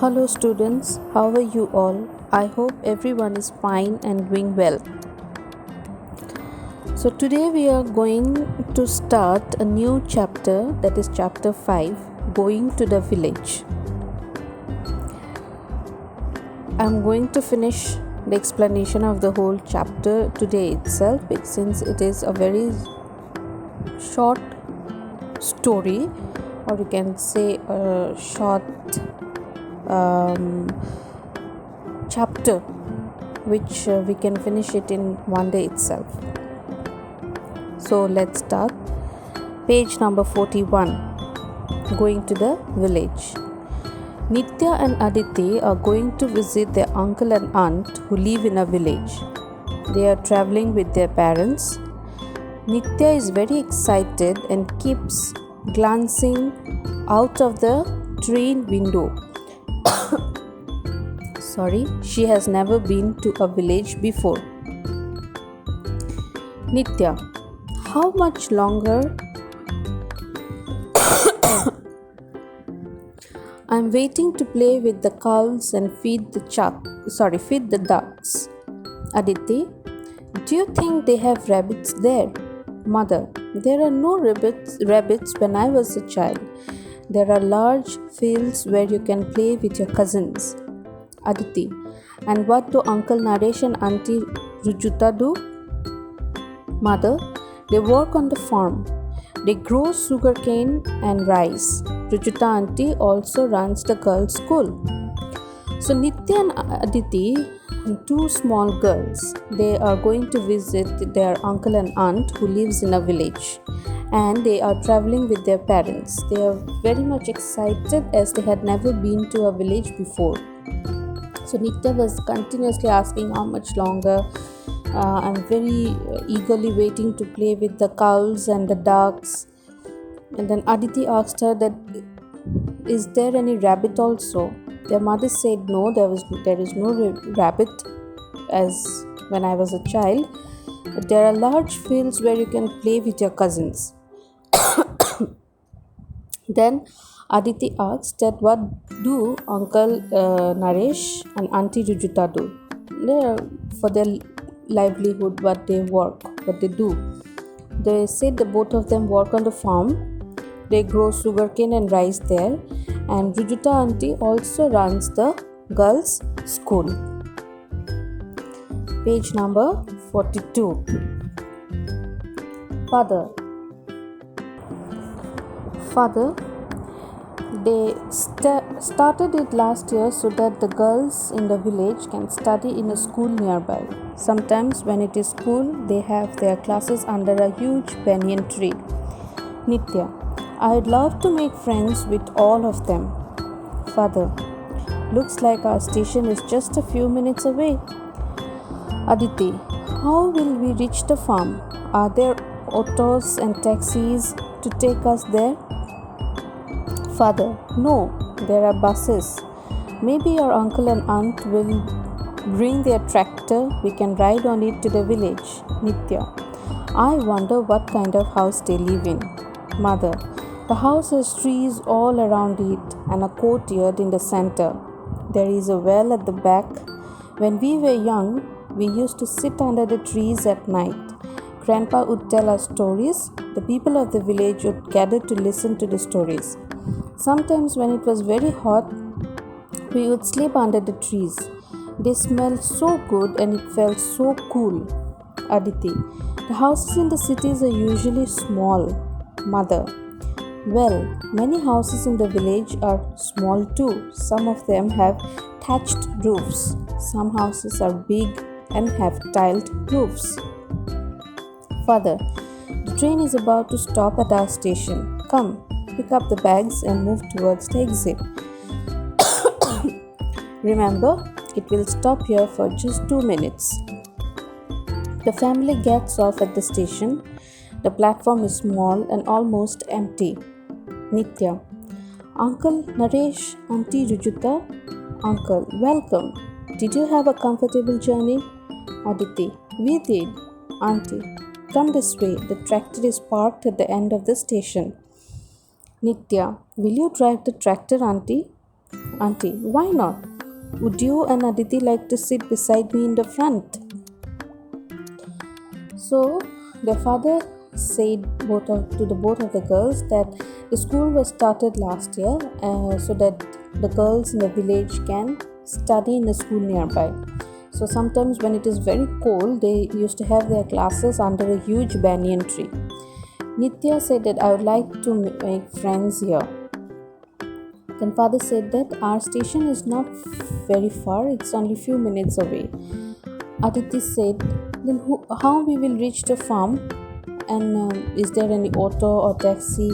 Hello, students. How are you all? I hope everyone is fine and doing well. So, today we are going to start a new chapter, that is chapter 5, Going to the Village. I'm going to finish the explanation of the whole chapter today itself, since it is a very short story, or you can say a short chapter which we can finish it in one day itself. So let's start. Page number 41, Going to the Village. Nitya and Aditi are going to visit their uncle and aunt who live in a village. They are traveling with their parents. Nitya is very excited and keeps glancing out of the train window. She has never been to a village before. Nitya, how much longer? I'm waiting to play with the cows and feed the ducks. Aditi, do you think they have rabbits there? Mother, there are no rabbits when I was a child. There are large fields where you can play with your cousins. Aditi, and what do Uncle Naresh and Auntie Rujuta do? Mother, they work on the farm. They grow sugarcane and rice. Rujuta auntie also runs the girls' school. So Nitya and Aditi, two small girls, they are going to visit their uncle and aunt who lives in a village, and they are traveling with their parents. They are very much excited as they had never been to a village before. So Nitya was continuously asking how much longer. I'm very eagerly waiting to play with the cows and the ducks. And then Aditi asked her that, is there any rabbit also? Their mother said no, there is no rabbit as when I was a child. But there are large fields where you can play with your cousins. Then Aditi asked that what do Uncle Naresh and Auntie Rujuta do? For their livelihood, what they do. They said the both of them work on the farm. They grow sugarcane and rice there, and Rujuta auntie also runs the girls' school. Page number 42. Father, they started it last year so that the girls in the village can study in a school nearby. Sometimes when it is school, they have their classes under a huge banyan tree. Nitya, I'd love to make friends with all of them. Father, looks like our station is just a few minutes away. Aditi, how will we reach the farm? Are there autos and taxis to take us there? Father, no, there are buses. Maybe your uncle and aunt will bring their tractor. We can ride on it to the village. Nitya, I wonder what kind of house they live in. Mother, the house has trees all around it and a courtyard in the center. There is a well at the back. When we were young, we used to sit under the trees at night. Grandpa would tell us stories. The people of the village would gather to listen to the stories. Sometimes when it was very hot, we would sleep under the trees. They smelled so good and it felt so cool. Aditi, the houses in the cities are usually small. Mother, well, many houses in the village are small too. Some of them have thatched roofs. Some houses are big and have tiled roofs. Father, the train is about to stop at our station. Come, pick up the bags and move towards the exit. Remember, it will stop here for just 2 minutes. The family gets off at the station. The platform is small and almost empty. Nitya, Uncle Naresh, Auntie Rujuta, Uncle, welcome. Did you have a comfortable journey? Aditi, we did. Auntie, come this way. The tractor is parked at the end of the station. Nitya, will you drive the tractor, Auntie? Auntie, why not? Would you and Aditi like to sit beside me in the front? So their father said to the both of the girls that the school was started last year so that the girls in the village can study in a school nearby. So sometimes when it is very cold, they used to have their classes under a huge banyan tree. Nitya said that I would like to make friends here. Then father said that our station is not very far, it's only few minutes away. Aditi said, then how we will reach the farm, and is there any auto or taxi?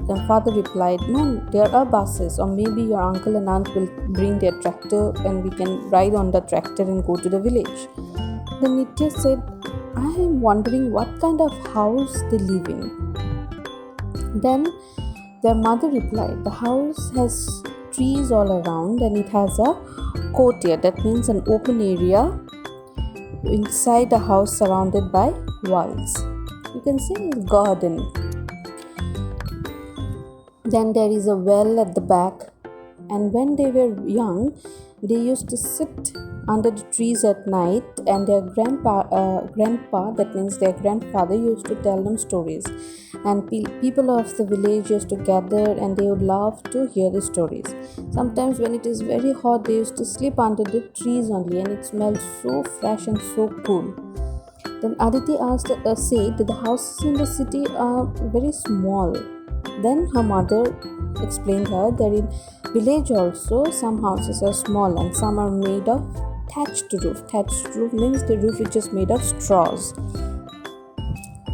Then father replied, no, there are buses, or maybe your uncle and aunt will bring their tractor and we can ride on the tractor and go to the village. Then Nitya said, I am wondering what kind of house they live in. Then their mother replied, the house has trees all around and it has a courtyard, that means an open area inside the house surrounded by walls. You can say a garden. Then there is a well at the back, and when they were young, they used to sit under the trees at night, and their grandpa, that means their grandfather, used to tell them stories, and people of the village used to gather and they would love to hear the stories. Sometimes when it is very hot, they used to sleep under the trees only, and it smelled so fresh and so cool. Then Aditi said that the houses in the city are very small. Then her mother explained her that in village also some houses are small and some are made of thatched roof. Thatched roof means the roof which is made of straws.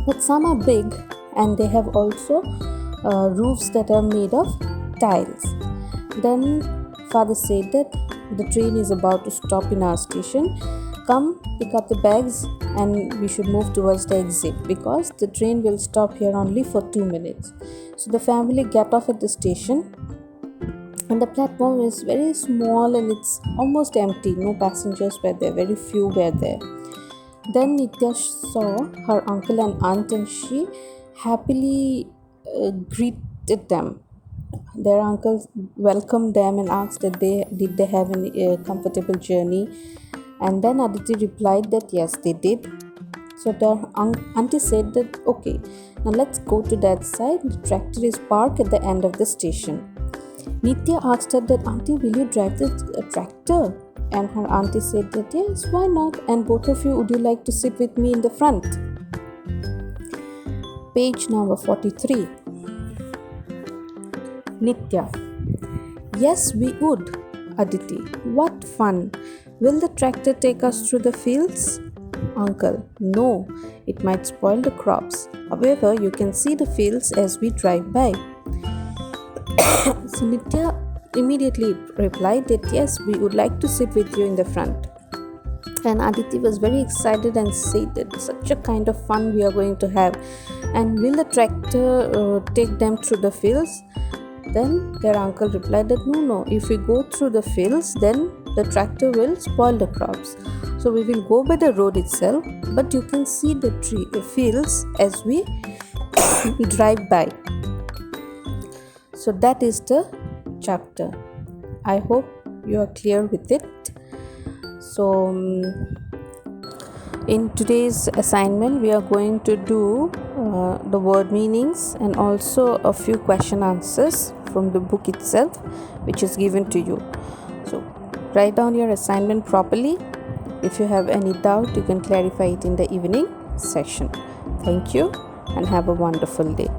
But some are big and they have also roofs that are made of tiles. Then father said that the train is about to stop in our station. Come, pick up the bags and we should move towards the exit because the train will stop here only for 2 minutes. So the family got off at the station and the platform is very small and it's almost empty. No passengers were there, very few were there. Then Nitya saw her uncle and aunt and she happily greeted them. Their uncle welcomed them and asked that did they have a comfortable journey. And then Aditi replied that yes, they did. So the auntie said that okay, now let's go to that side. The tractor is parked at the end of the station. Nitya asked her that, auntie, will you drive the tractor? And her auntie said that yes, why not? And both of you, would you like to sit with me in the front? Page number 43. Nitya: yes, we would. Aditi: what fun! Will the tractor take us through the fields? Uncle: no, it might spoil the crops. However, you can see the fields as we drive by. So Nitya immediately replied that yes, we would like to sit with you in the front. And Aditi was very excited and said that such a kind of fun we are going to have. And will the tractor take them through the fields? Then their uncle replied that no, if we go through the fields, then the tractor will spoil the crops. So we will go by the road itself, but you can see the fields as we drive by. So that is the chapter. I hope you are clear with it. So in today's assignment, we are going to do the word meanings and also a few question answers from the book itself, which is given to you. So write down your assignment properly. If you have any doubt, you can clarify it in the evening session. Thank you and have a wonderful day.